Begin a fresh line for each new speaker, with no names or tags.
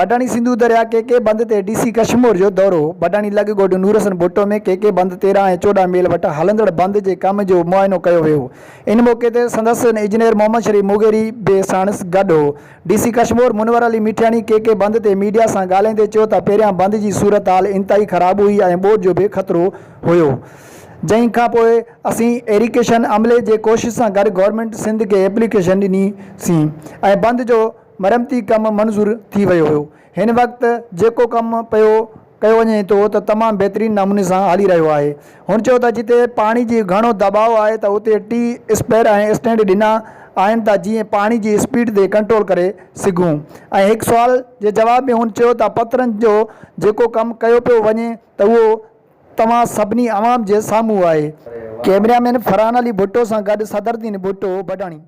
बडाणी सिंधु दरिया के बंद ते डीसी कश्मोर जो दौरो। बडाणी लॻ ॻोठ नूरसन भुट्टो में के बंद 13 ऐं 14 मेल वटि हलंदड़ बंद जे कम जो मुआयनो कयो वियो। इन मौक़े ते संदसि इंजीनियर मोहम्मद शरीफ मुगेरी बि साणुसि गॾु हो। डीसी कश्मोर मुनवर अली मिठियाणी के बंद ते मीडिया सां ॻाल्हाईंदे चयो त पहिरियां बंद जी सूरत हाल इंतिहाई ख़राब हुई ऐं ॿोॾि जो बि ख़तरो हुयो। जंहिं खां पोइ असीं एरिगेशन अमले जे कोशिश सां गॾु गवर्नमेंट सिंध खे एप्लीकेशन ॾिनीसीं ऐं बंद जो मरमती कमु मंज़ूर थी वियो हुयो। हिन वक़्तु जेको कमु कयो वञे थो त तमामु बहितरीनु नमूने सां हली रहियो आहे। हुन चयो त जिते पाणी जी घणो दबाव आहे त उते टी स्पेयर ऐं स्टैंड ॾिना आहिनि त जीअं पाणी जी स्पीड ते कंट्रोल करे सघूं। ऐं हिकु सुवाल जे जवाब में हुन चयो त पथरनि जो जेको कमु कयो पियो वञे त उहो तव्हां सभिनी आवाम जे साम्हूं आहे। कैमरामैन फरहान अली भुट्टो सां गॾु सदरुद्दीन भुट्टो, बडाणी।